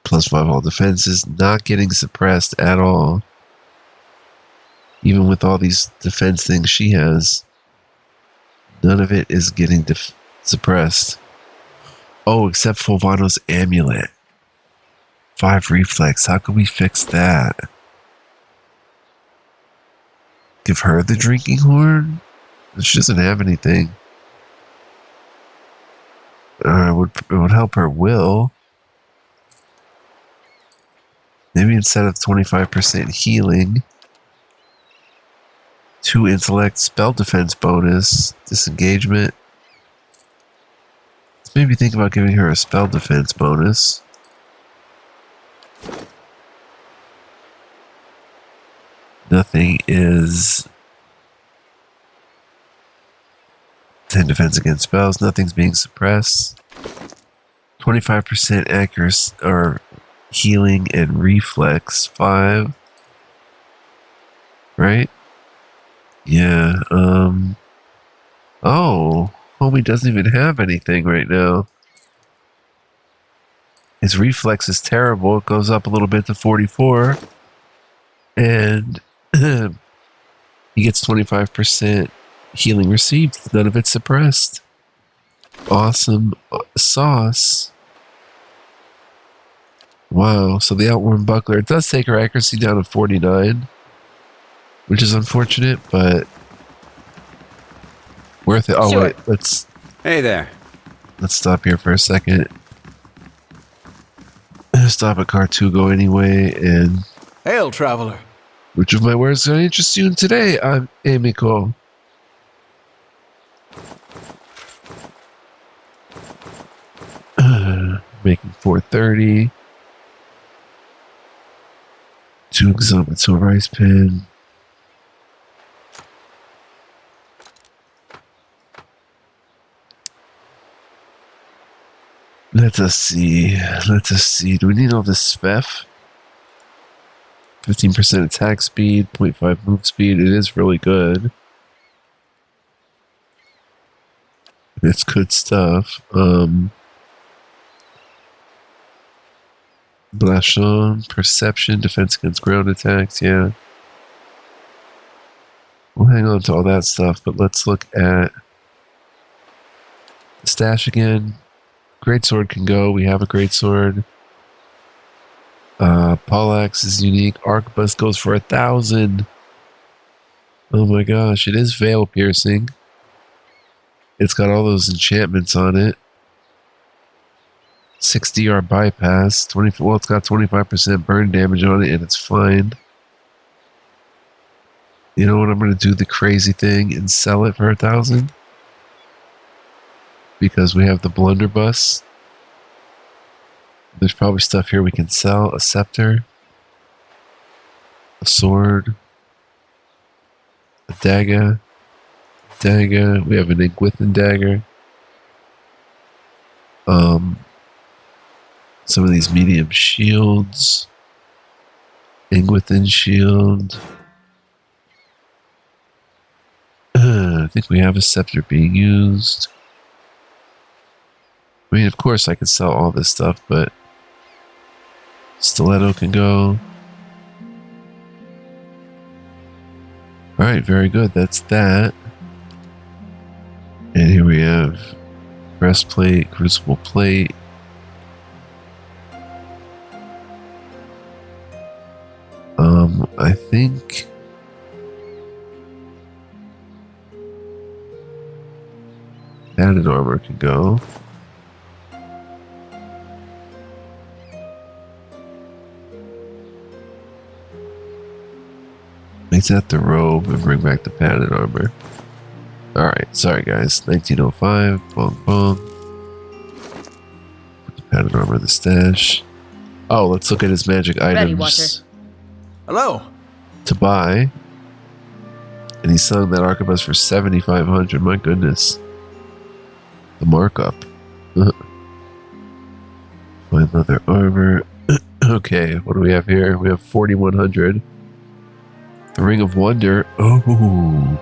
Plus 5 all defenses, not getting suppressed at all. Even with all these defense things she has, none of it is getting suppressed. Oh, except Fulvano's amulet. 5 reflex, how can we fix that? Give her the drinking horn? She doesn't have anything. It would help her will. Maybe instead of 25% healing, 2 intellect, spell defense bonus, disengagement. Let's maybe think about giving her a spell defense bonus. Nothing is 10 defense against spells. Nothing's being suppressed. 25% accuracy or healing and reflex 5. Right? Yeah. Oh, homie doesn't even have anything right now. His reflex is terrible. It goes up a little bit to 44. And he gets 25% healing received. None of it suppressed. Awesome sauce. Wow, so the Outworn Buckler, it does take her accuracy down to 49, which is unfortunate, but worth it. Oh, Sure. wait, let's Hey there. stop here for a second. Stop at Cartugo anyway, and Hail, traveler. which of my words going to interest you in today? I'm Emiko. Making 430. 2 exotic to a rice pen. Let us see. Let us see. Do we need all this FEF? 15% attack speed, 0.5 move speed. It is really good. It's good stuff. Blashon, perception, defense against ground attacks. Yeah. We'll hang on to all that stuff, but let's look at the stash again. Greatsword can go. We have a greatsword. Poleaxe is unique. Arquebus goes for 1,000. Oh my gosh, it is veil piercing. It's got all those enchantments on it. 6DR bypass. 20. Well, it's got 25% burn damage on it, and it's fine. You know what? I'm going to do the crazy thing and sell it for 1,000 because we have the blunderbuss. There's probably stuff here we can sell. A scepter, a sword, a dagger. We have an Iguithan dagger. Some of these medium shields. Iguithan shield. I think we have a scepter being used. I mean, of course I could sell all this stuff, but stiletto can go. Alright, very good. That's that. And here we have breastplate, crucible plate. I think padded armor can go. Make that the robe and bring back the padded armor. Alright, sorry guys. 1905. Bong bong. Put the padded armor in the stash. Oh, let's look at his magic items. Hello. To buy. And he's selling that arquebus for 7,500. My goodness. The markup. Find leather armor. Okay, what do we have here? We have 4,100. The Ring of Wonder. Oh.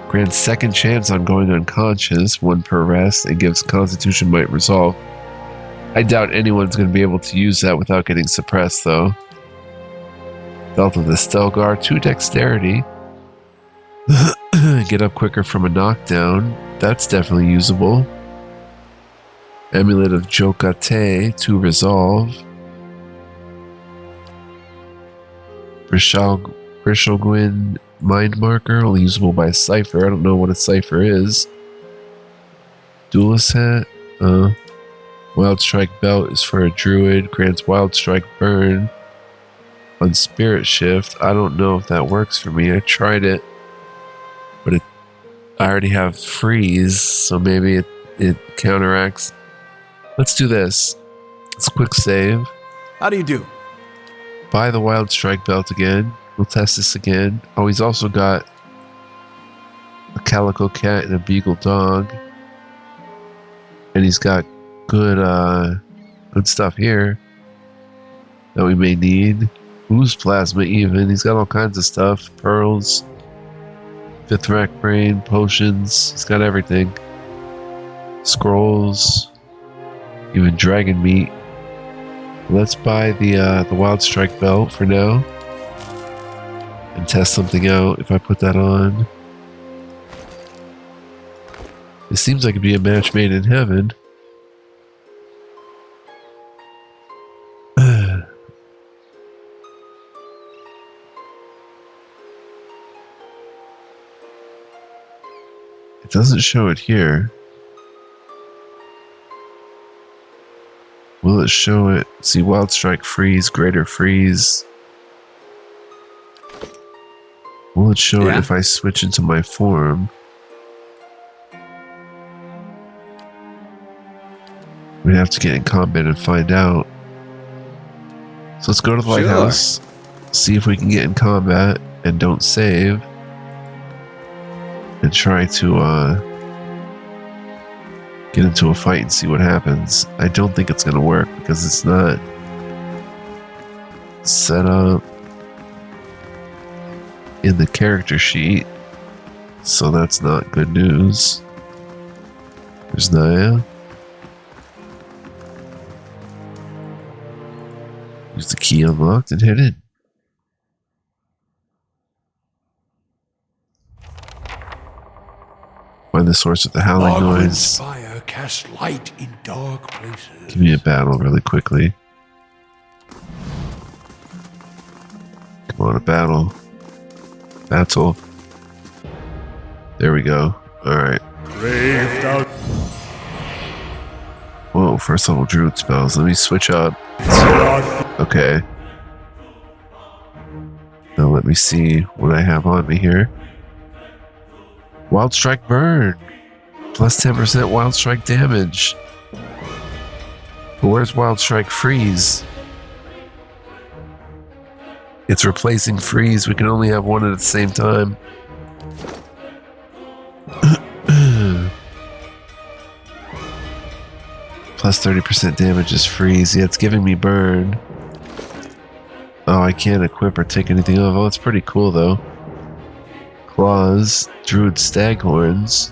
Grants second chance on going unconscious, 1 per rest, and gives Constitution Might Resolve. I doubt anyone's going to be able to use that without getting suppressed, though. Belt of the Stelgar, 2 dexterity. Get up quicker from a knockdown. That's definitely usable. Amulet of Jokate, 2 resolve. Brishalgwyn Mind Marker, only usable by a cipher. I don't know what a cipher is. Duelist hat. Wild Strike Belt is for a druid. Grants Wild Strike Burn on Spirit Shift. I don't know if that works for me. I tried it, but I already have freeze, so maybe it counteracts. Let's do this. Let's quick save. How do you do? Buy the Wild Strike Belt again. We'll test this again. Oh, he's also got a Calico Cat and a Beagle Dog. And he's got good stuff here that we may need. Ooze Plasma even. He's got all kinds of stuff. Pearls. 5th Rack Brain. Potions. He's got everything. Scrolls. Even Dragon Meat. Let's buy the Wild Strike Belt for now. And test something out if I put that on. It seems like it'd be a match made in heaven. It doesn't show it here. Will it show it? See, Wild Strike Freeze, Greater Freeze. Will it show it if I switch into my form? We'd have to get in combat and find out. So let's go to the lighthouse. See if we can get in combat and don't save. And try to get into a fight and see what happens. I don't think it's going to work because it's not set up in the character sheet. So that's not good news. There's Naya. Use the key unlocked and hit it. Find the source of the howling noise. Fire casts light in dark places. Give me a battle really quickly. Come on, a battle. Battle. There we go. Alright. Braved out. Whoa, first level druid spells. Let me switch up. Okay. Now let me see what I have on me here. Wild Strike Burn. Plus 10% Wild Strike damage. But where's Wild Strike Freeze? It's replacing Freeze. We can only have one at the same time. Plus 30% damage is Freeze. Yeah, it's giving me Burn. Oh, I can't equip or take anything off. Oh, it's pretty cool though. Claws, Druid Staghorns.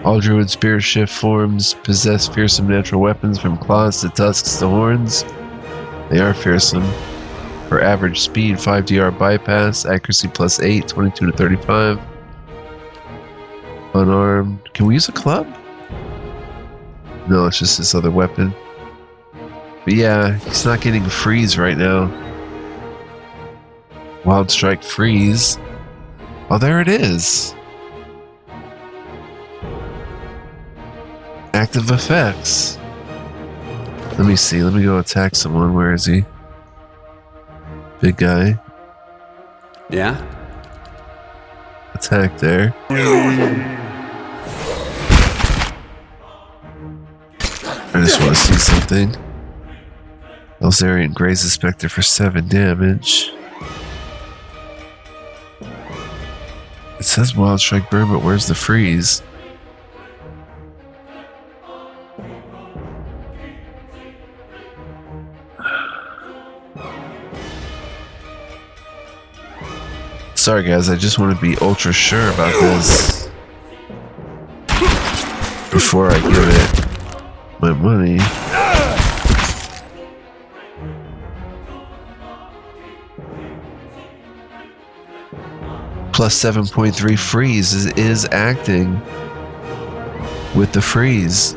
All Druid Spirit Shift forms possess fearsome natural weapons from claws to tusks to horns. They are fearsome. For average speed, 5 DR bypass, accuracy plus 8, 22 to 35. Unarmed. Can we use a club? No, it's just this other weapon. But yeah, he's not getting Freeze right now. Wild Strike Freeze. Oh, there it is. Active effects. Let me see. Let me go attack someone. Where is he? Big guy. Yeah? Attack there. I just want to see something. Elzarian grazes Spectre for 7 damage. It says Wild Strike Burn, but where's the freeze? Sorry guys, I just want to be ultra sure about this before I give it my money. Plus 7.3 freeze is acting with the freeze.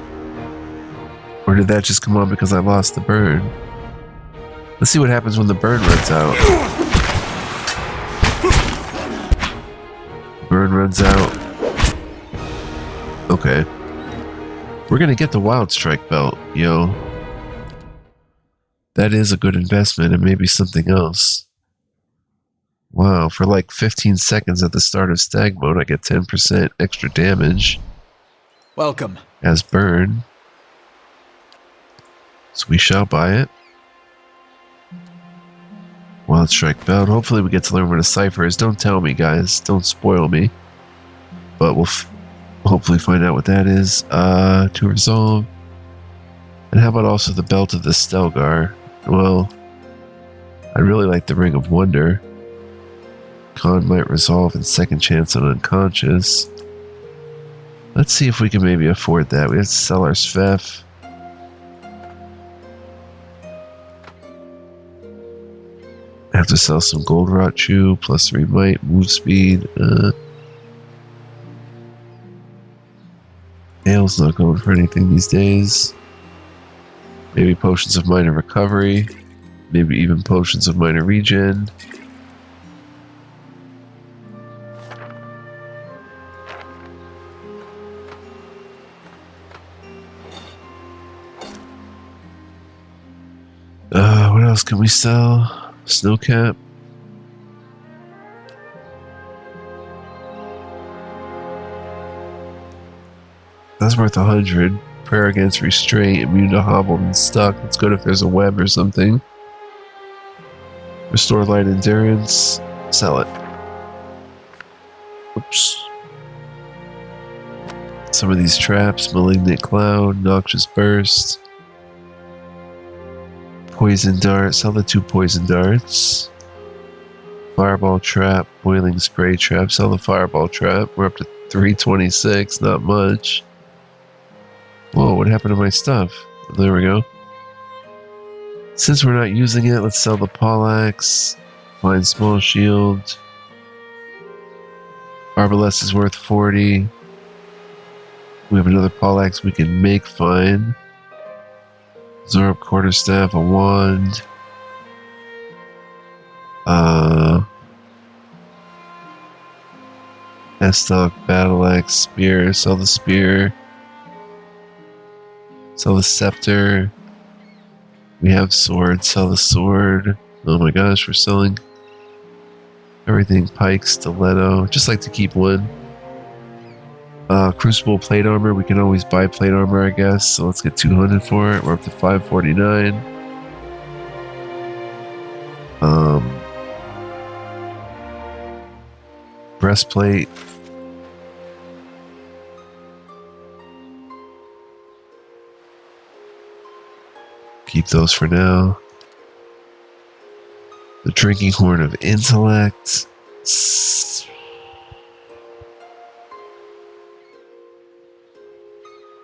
Or did that just come on because I lost the burn? Let's see what happens when the burn runs out. Burn runs out. Okay. We're gonna get the Wild Strike belt, yo. That is a good investment and maybe something else. Wow, for like 15 seconds at the start of stag mode, I get 10% extra damage. Welcome. As burn. So we shall buy it. Wild Strike belt. Hopefully we get to learn what a cipher is. Don't tell me, guys. Don't spoil me. But we'll hopefully find out what that is. To resolve. And how about also the belt of the Stelgar? Well, I really like the Ring of Wonder. Con might resolve and second chance on unconscious. Let's see if we can maybe afford that. We have to sell our Svef. Have to sell some Gold Rot Chew, plus 3 might, move speed. Ale's not going for anything these days. Maybe potions of minor recovery. Maybe even potions of minor regen. What else can we sell? Snowcap. That's worth 100. Prayer against restraint, immune to hobbled and stuck. It's good if there's a web or something. Restore light endurance. Sell it. Oops. Some of these traps. Malignant cloud. Noxious burst. Poison dart. Sell the 2 poison darts. Fireball trap. Boiling spray trap. Sell the fireball trap. We're up to 326. Not much. Whoa, what happened to my stuff? There we go. Since we're not using it, let's sell the poleaxe. Find small shield. Arbalest is worth 40. We have another poleaxe we can make fine. Zorb quarterstaff, a wand. Estoc battle axe, spear. Sell the spear. Sell the scepter. We have sword. Sell the sword. Oh my gosh, we're selling everything. Pike, stiletto. Just like to keep one. Crucible plate armor. We can always buy plate armor, I guess. So let's get 200 for it. We're up to 549. Breastplate. Keep those for now. The drinking horn of intellect.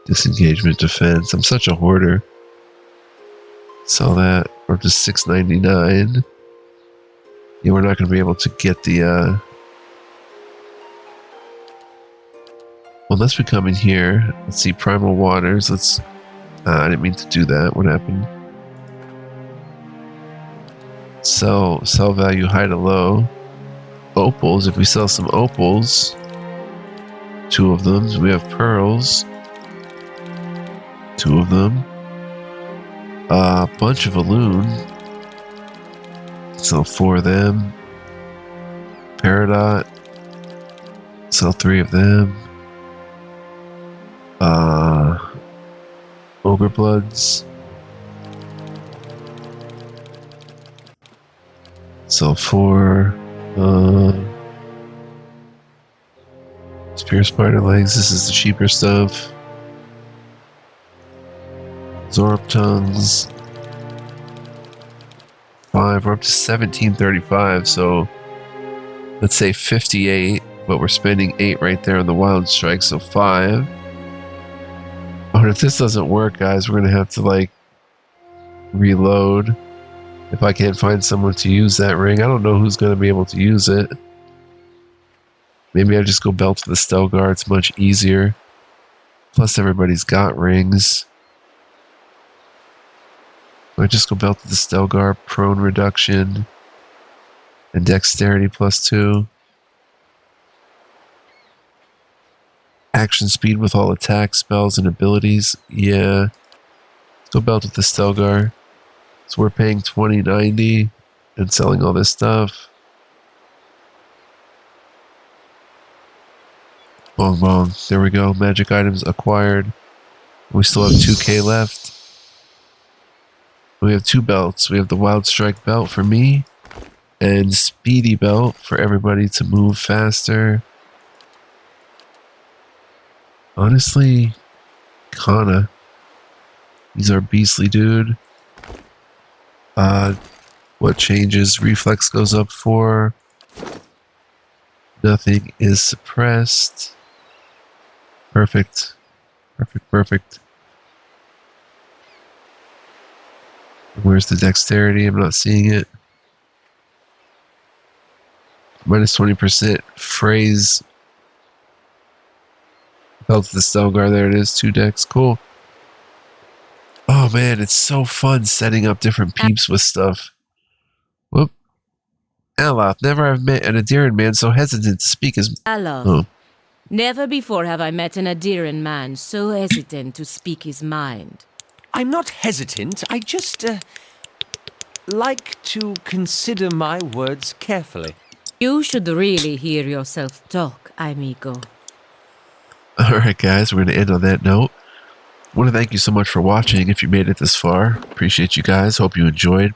Disengagement defense. I'm such a hoarder. Sell that. We're up to 699. Yeah, we're not going to be able to get the unless we come in here. Let's see, primal waters. Let's I didn't mean to do that. What happened? Sell value high to low. Opals. If we sell some opals, 2 of them. We have pearls, 2 of them. A bunch of Alloon. Sell 4 of them. Peridot. Sell 3 of them. Ogre Bloods. Sell 4. Spear Spider Legs. This is the cheaper stuff. Zorb Tongues. 5. We're up to 1735. So let's say 58. But we're spending 8 right there on the Wild Strike. So 5. But if this doesn't work, guys, we're going to have to, like, reload. If I can't find someone to use that ring. I don't know who's going to be able to use it. Maybe I just go belt to the Stelgar. It's much easier. Plus, everybody's got rings. I just go belt to the Stelgar. Prone reduction. And dexterity +2. Action speed with all attack spells and abilities. Yeah. Let's go belt with the Stelgar. So we're paying $20.90 and selling all this stuff. Bong bong. There we go. Magic items acquired. We still have 2K left. We have 2 belts. We have the Wild Strike belt for me and Speedy belt for everybody to move faster. Honestly, Kana. He's our beastly dude. What changes? Reflex goes up 4. Nothing is suppressed. Perfect. Perfect. Where's the dexterity? I'm not seeing it. Minus 20% phrase. Belt to the Stelgar. There it is. 2 dex. Cool. Oh man, it's so fun setting up different peeps with stuff. Whoop. Aloth, never have met an Adiran man so hesitant to speak as... Aloth. Oh. Never before have I met an Adiran man so hesitant to speak his mind. I'm not hesitant. I just, like to consider my words carefully. You should really hear yourself talk, amigo. Alright guys, we're going to end on that note. I want to thank you so much for watching if you made it this far. Appreciate you guys. Hope you enjoyed.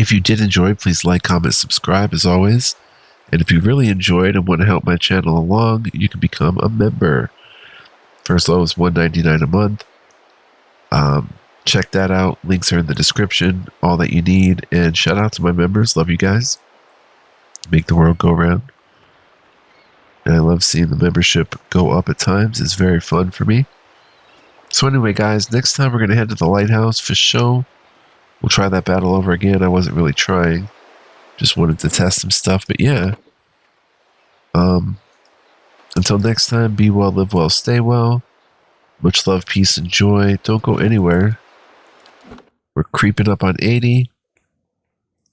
If you did enjoy, please like, comment, subscribe as always. And if you really enjoyed and want to help my channel along, you can become a member. First level is $1.99 a month. Check that out. Links are in the description. All that you need. And shout out to my members. Love you guys. Make the world go round. And I love seeing the membership go up at times. It's very fun for me. So anyway, guys, next time we're going to head to the lighthouse for show. We'll try that battle over again. I wasn't really trying. Just wanted to test some stuff. But yeah. Until next time, be well, live well, stay well. Much love, peace, and joy. Don't go anywhere. We're creeping up on 80.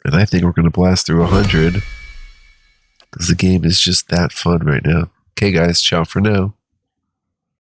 And I think we're going to blast through 100. Because the game is just that fun right now. Okay, guys. Ciao for now.